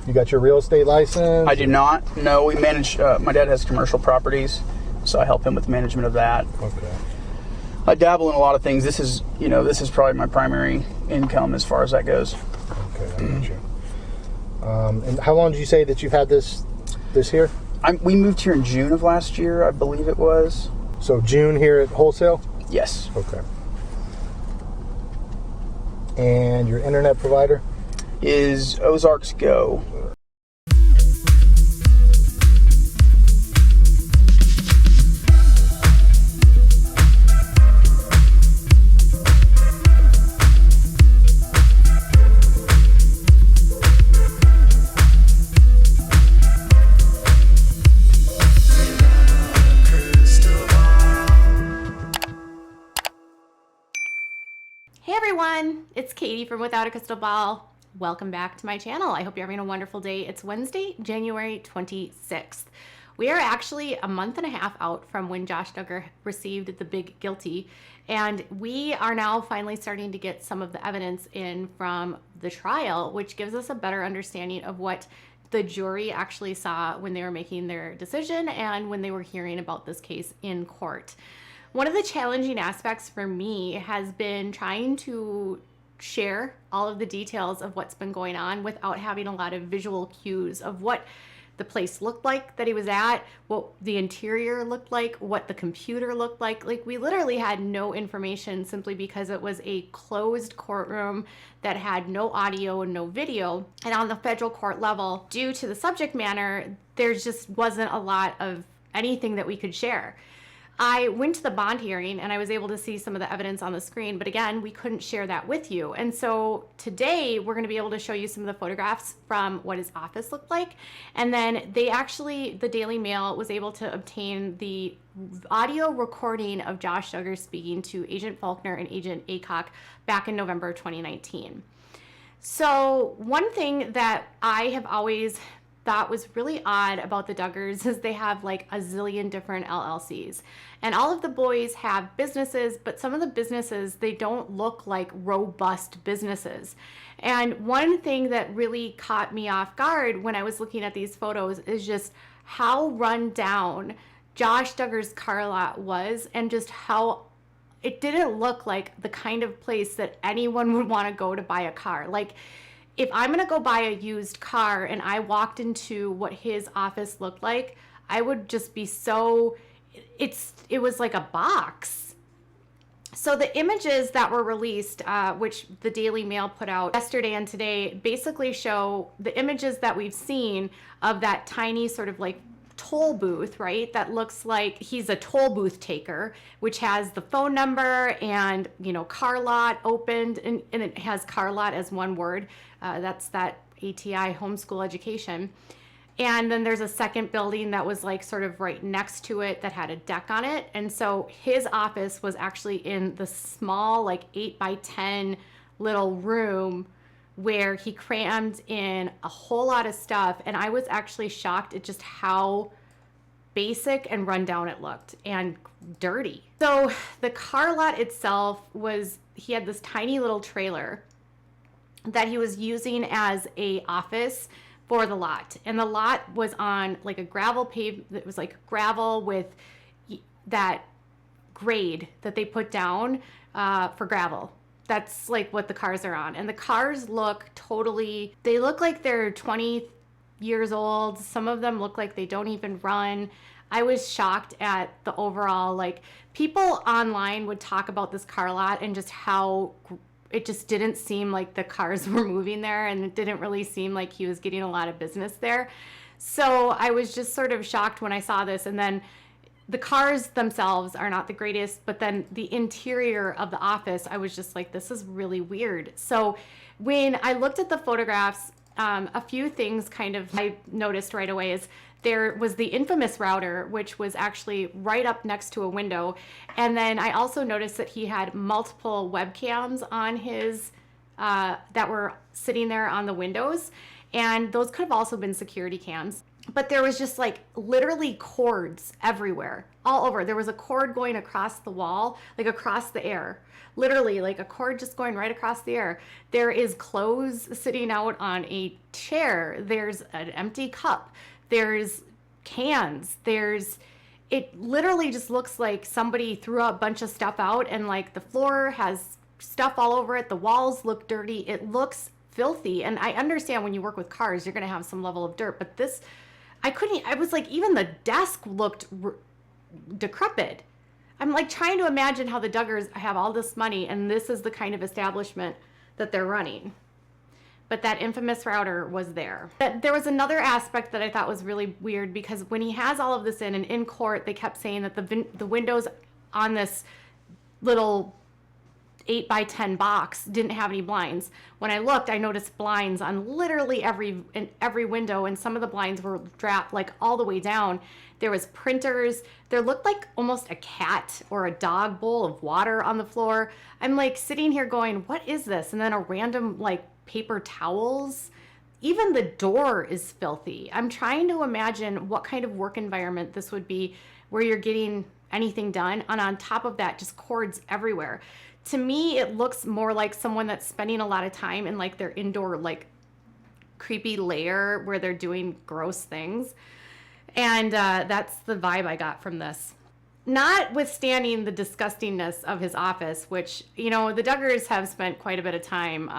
You got your real estate license? I do not. No, we manage, my dad has commercial properties, so I help him with management of that. Okay. I dabble in a lot of things. This is, this is probably my primary income as far as that goes. Okay, I got you. And how long did you say that you've had this here? We moved here in June of last year, I believe it was. So June here at wholesale? Yes. Okay. And your internet provider? Is Ozarks Go. Hey everyone, it's Katie from Without a Crystal Ball. Welcome back to my channel. I hope you're having a wonderful day. It's Wednesday, January 26th. We are actually a month and a half out from when Josh Duggar received the big guilty, and we are now finally starting to get some of the evidence in from the trial, which gives us a better understanding of what the jury actually saw when they were making their decision and when they were hearing about this case in court. One of the challenging aspects for me has been trying to share all of the details of what's been going on without having a lot of visual cues of what the place looked like that he was at, what the interior looked like, what the computer looked like. Like, we literally had no information simply because it was a closed courtroom that had no audio and no video. And on the federal court level, due to the subject matter, there just wasn't a lot of anything that we could share. I went to the bond hearing and I was able to see some of the evidence on the screen, but again, we couldn't share that with you. And so today we're going to be able to show you some of the photographs from what his office looked like. And then the Daily Mail was able to obtain the audio recording of Josh Duggar speaking to Agent Faulkner and Agent Aycock back in November 2019. So one thing that I have always thought was really odd about the Duggars is they have like a zillion different LLCs, and all of the boys have businesses, but some of the businesses, they don't look like robust businesses. And one thing that really caught me off guard when I was looking at these photos is just how run down Josh Duggar's car lot was, and just how it didn't look like the kind of place that anyone would want to go to buy a car. Like, if I'm gonna go buy a used car and I walked into what his office looked like, I would just be so, it was like a box. So the images that were released, which the Daily Mail put out yesterday and today, basically show the images that we've seen of that tiny sort of like toll booth, right? That looks like he's a toll booth taker, which has the phone number and, car lot opened, and it has car lot as one word. That's that ATI homeschool education. And then there's a second building that was like sort of right next to it that had a deck on it. And so his office was actually in the small, like 8x10 little room where he crammed in a whole lot of stuff. And I was actually shocked at just how basic and rundown it looked and dirty. So the car lot itself he had this tiny little trailer that he was using as a office for the lot. And the lot was on like a gravel pavement. It was like gravel with that grade that they put down for gravel. That's like what the cars are on. And the cars they look like they're 20 years old. Some of them look like they don't even run. I was shocked at the overall, like, people online would talk about this car lot and just how it just didn't seem like the cars were moving there, and it didn't really seem like he was getting a lot of business there. So I was just sort of shocked when I saw this. And then the cars themselves are not the greatest, but then the interior of the office, I was just like, this is really weird. So when I looked at the photographs, a few things I noticed right away is there was the infamous router, which was actually right up next to a window. And then I also noticed that he had multiple webcams on his, that were sitting there on the windows. And those could have also been security cams. but there was just like literally cords everywhere, all over. There was a cord going across the wall, like across the air, literally like a cord just going right across the air. There is clothes sitting out on a chair. There's an empty cup. There's cans. It literally just looks like somebody threw a bunch of stuff out, and like the floor has stuff all over it. The walls look dirty. It looks filthy. And I understand when you work with cars, you're going to have some level of dirt, but this, I was like, even the desk looked decrepit. I'm like trying to imagine how the Duggars have all this money and this is the kind of establishment that they're running. But that infamous router was there. There was another aspect that I thought was really weird, because when he has all of this and in court, they kept saying that the windows on this little 8x10 box didn't have any blinds. When I looked, I noticed blinds on literally every window, and some of the blinds were strapped like all the way down. There was printers. There looked like almost a cat or a dog bowl of water on the floor. I'm like sitting here going, what is this? And then a random like paper towels. Even the door is filthy. I'm trying to imagine what kind of work environment this would be where you're getting anything done. And on top of that, just cords everywhere. To me, it looks more like someone that's spending a lot of time in like their indoor, like creepy lair where they're doing gross things. And that's the vibe I got from this. Notwithstanding the disgustingness of his office, which, you know, the Duggars have spent quite a bit of time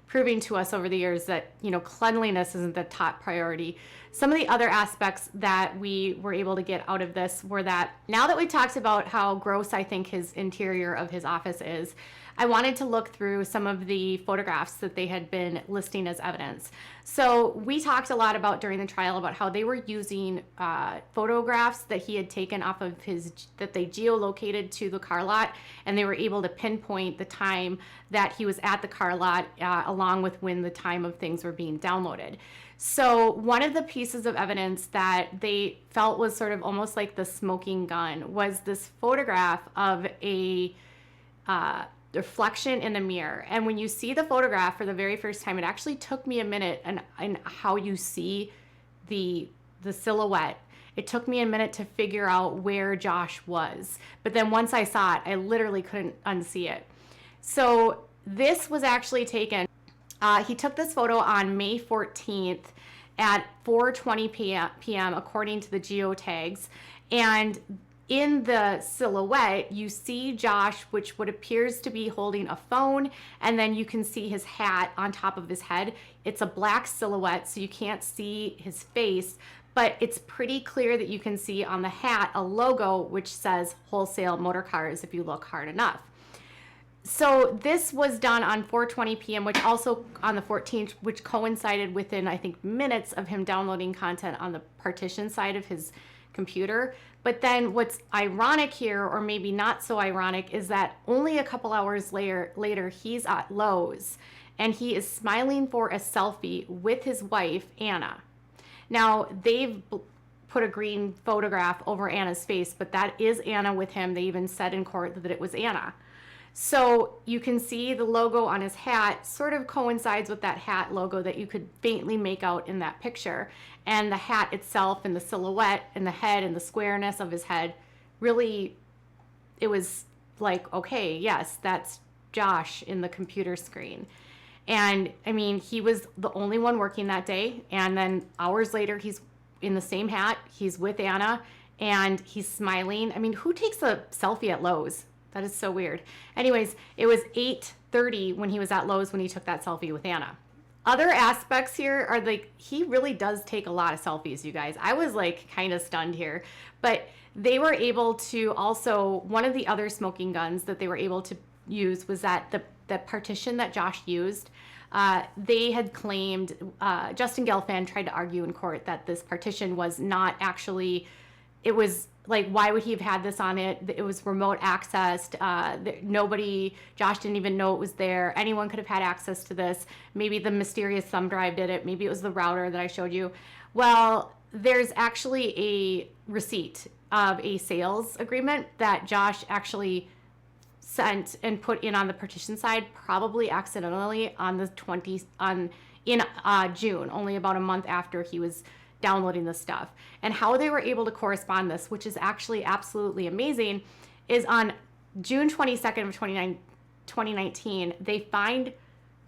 proving to us over the years that, you know, cleanliness isn't the top priority. Some of the other aspects that we were able to get out of this were that now that we talked about how gross I think his interior of his office is, I wanted to look through some of the photographs that they had been listing as evidence. So we talked a lot about during the trial about how they were using photographs that he had taken off of that they geolocated to the car lot, and they were able to pinpoint the time that he was at the car lot along with when the time of things were being downloaded. So one of the pieces of evidence that they felt was sort of almost like the smoking gun was this photograph of a reflection in the mirror. And when you see the photograph for the very first time, it actually took me a minute, and how you see the silhouette, it took me a minute to figure out where Josh was. But then once I saw it, I literally couldn't unsee it. So this was actually taken, he took this photo on May 14th at 4:20 p.m. according to the geotags. And in the silhouette, you see Josh, which what appears to be holding a phone, and then you can see his hat on top of his head. It's a black silhouette, so you can't see his face, but it's pretty clear that you can see on the hat a logo which says Wholesale Motor Cars if you look hard enough. So this was done on 4:20 p.m., which also on the 14th, which coincided within, I think, minutes of him downloading content on the Partition Side of his computer. But then what's ironic here, or maybe not so ironic, is that only a couple hours later he's at Lowe's and he is smiling for a selfie with his wife, Anna. Now, they've put a green photograph over Anna's face, but that is Anna with him. They even said in court that it was Anna. So you can see the logo on his hat sort of coincides with that hat logo that you could faintly make out in that picture. And the hat itself and the silhouette and the head and the squareness of his head, really, it was like, okay, yes, that's Josh in the computer screen. And I mean, he was the only one working that day. And then hours later, he's in the same hat. He's with Anna and he's smiling. I mean, who takes a selfie at Lowe's? That is so weird. Anyways, it was 8:30 when he was at Lowe's when he took that selfie with Anna. Other aspects here are like, he really does take a lot of selfies, you guys. I was like kind of stunned here, but they were able to also, one of the other smoking guns that they were able to use was that the partition that Josh used, they had claimed, Justin Gelfand tried to argue in court that this partition was not actually, it was like, why would he have had this on it? It was remote accessed. Josh didn't even know it was there. Anyone could have had access to this. Maybe the mysterious thumb drive did it. Maybe it was the router that I showed you. Well, there's actually a receipt of a sales agreement that Josh actually sent and put in on the Partition Side, probably accidentally on the in June, only about a month after he was downloading this stuff. And how they were able to correspond this, which is actually absolutely amazing, is on June 22nd of 2019, they find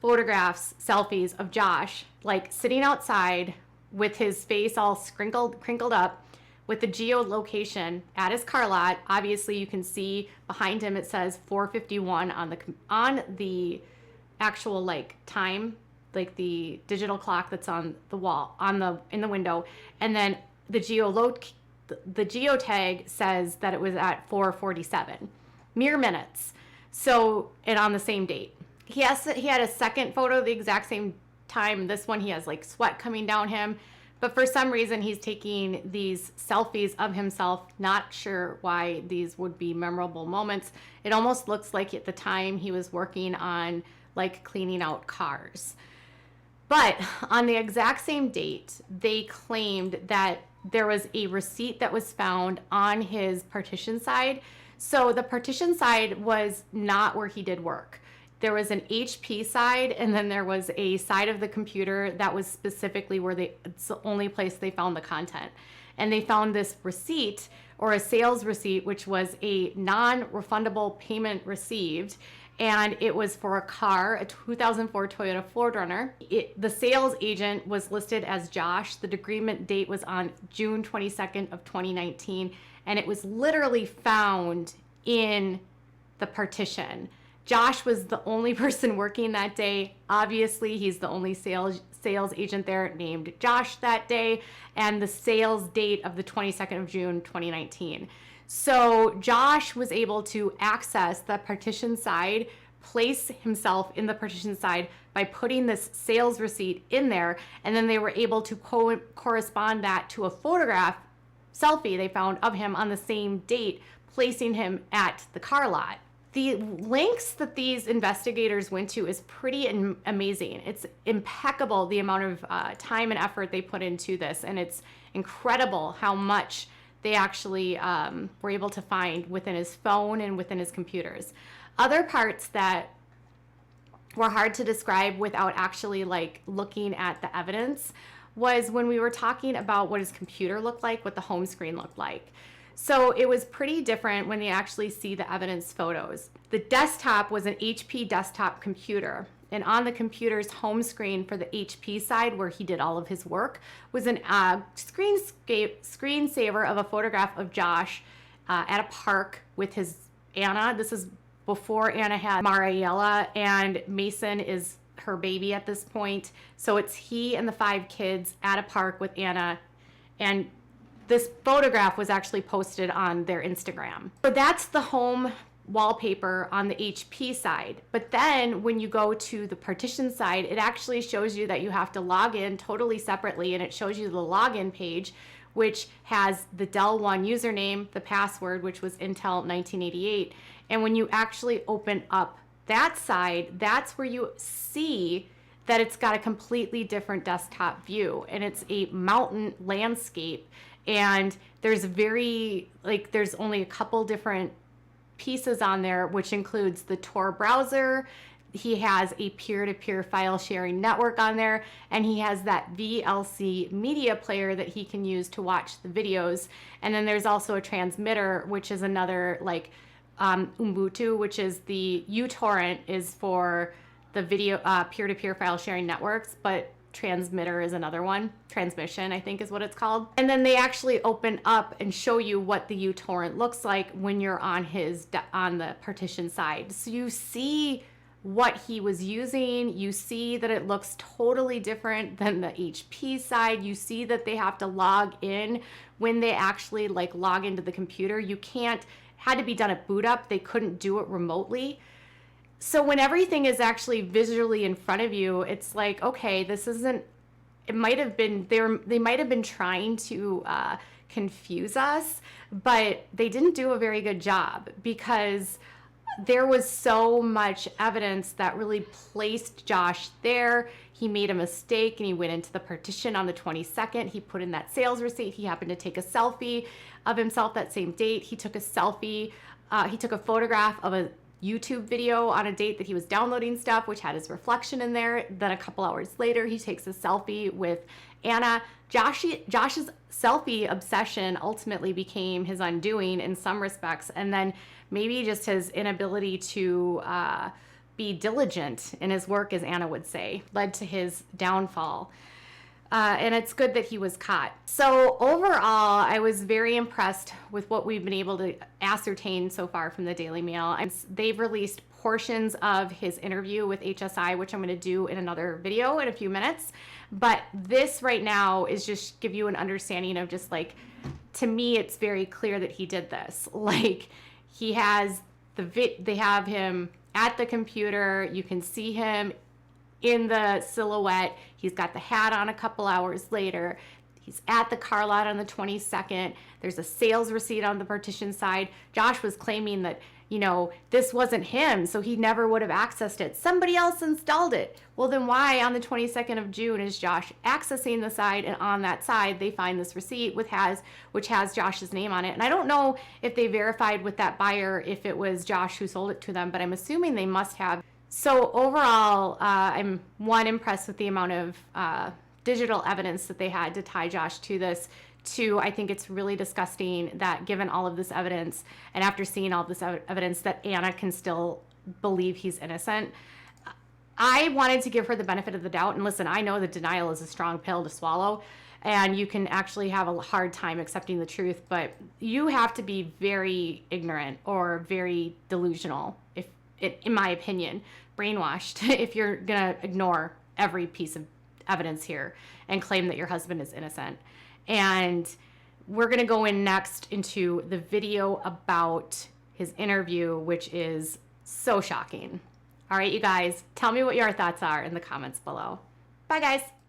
photographs, selfies of Josh, like sitting outside with his face all crinkled up, with the geolocation at his car lot. Obviously, you can see behind him it says 4:51 on the actual like time, like the digital clock that's on the wall in the window, and then the geotag says that it was at 4:47, mere minutes. So, and on the same date. He had a second photo the exact same time. This one he has like sweat coming down him. But for some reason, he's taking these selfies of himself. Not sure why these would be memorable moments. It almost looks like at the time he was working on like cleaning out cars. But on the exact same date, they claimed that there was a receipt that was found on his partition side. So the partition side was not where he did work. There was an HP side, and then there was a side of the computer that was specifically where it's the only place they found the content. And they found this receipt, or a sales receipt, which was a non-refundable payment received. And it was for a car, a 2004 Toyota 4Runner. The sales agent was listed as Josh. The agreement date was on June 22nd of 2019. And it was literally found in the partition. Josh was the only person working that day. Obviously, he's the only sales agent there named Josh that day, and the sales date of the 22nd of June, 2019. So Josh was able to access the partition side, place himself in the partition side by putting this sales receipt in there, and then they were able to correspond that to a photograph, selfie they found of him on the same date, placing him at the car lot. The links that these investigators went to is pretty amazing. It's impeccable, the amount of time and effort they put into this, and it's incredible how much they actually were able to find within his phone and within his computers. Other parts that were hard to describe without actually like looking at the evidence was when we were talking about what his computer looked like, what the home screen looked like. So it was pretty different when you actually see the evidence photos. The desktop was an HP desktop computer, and on the computer's home screen for the HP side where he did all of his work was an screensaver of a photograph of Josh at a park with his Anna. This is before Anna had Mariella, and Mason is her baby at this point. So it's he and the 5 kids at a park with Anna, and this photograph was actually posted on their Instagram. So that's the home wallpaper on the HP side. But then when you go to the partition side, it actually shows you that you have to log in totally separately, and it shows you the login page, which has the Dell 1 username, the password, which was Intel 1988. And when you actually open up that side, that's where you see that it's got a completely different desktop view, and it's a mountain landscape. And there's there's only a couple different pieces on there, which includes the Tor browser. He has a peer-to-peer file sharing network on there, and he has that VLC media player that he can use to watch the videos. And then there's also a transmitter, which is another like Ubuntu, which is the uTorrent is for the video peer-to-peer file sharing networks, but transmitter is another one. Transmission, I think, is what it's called. And then they actually open up and show you what the uTorrent looks like when you're on the partition side. So you see what he was using. You see that it looks totally different than the HP side. You see that they have to log in when they actually like log into the computer. Had to be done at boot up. They couldn't do it remotely. So when everything is actually visually in front of you, it's like, okay, this isn't, it might have been, they might have been trying to confuse us, but they didn't do a very good job, because there was so much evidence that really placed Josh there. He made a mistake and he went into the partition on the 22nd. He put in that sales receipt. He happened to take a selfie of himself that same date. He took a selfie. He took a photograph of a YouTube video on a date that he was downloading stuff, which had his reflection in there. Then a couple hours later, he takes a selfie with Anna. Josh's selfie obsession ultimately became his undoing in some respects. And then maybe just his inability to be diligent in his work, as Anna would say, led to his downfall. And it's good that he was caught. So overall, I was very impressed with what we've been able to ascertain so far from the Daily Mail. They've released portions of his interview with HSI, which I'm going to do in another video in a few minutes. But this right now is just give you an understanding of just like, to me, it's very clear that he did this. Like, he has they have him at the computer. You can see him in the silhouette. He's got the hat on a couple hours later. He's at the car lot on the 22nd. There's a sales receipt on the Partition Side. Josh was claiming that, you know, this wasn't him, so he never would have accessed it. Somebody else installed it. Well, then why on the 22nd of June is Josh accessing the side, and on that side they find this receipt which has Josh's name on it? And I don't know if they verified with that buyer if it was Josh who sold it to them, but I'm assuming they must have. So overall, I'm impressed with the amount of digital evidence that they had to tie Josh to this. Two, I think it's really disgusting that given all of this evidence, and after seeing all this evidence, that Anna can still believe he's innocent. I wanted to give her the benefit of the doubt. And listen, I know that denial is a strong pill to swallow, and you can actually have a hard time accepting the truth, but you have to be very ignorant or very delusional, in my opinion, brainwashed, if you're gonna ignore every piece of evidence here and claim that your husband is innocent. And we're gonna go in next into the video about his interview, which is so shocking. All right, you guys, tell me what your thoughts are in the comments below. Bye, guys.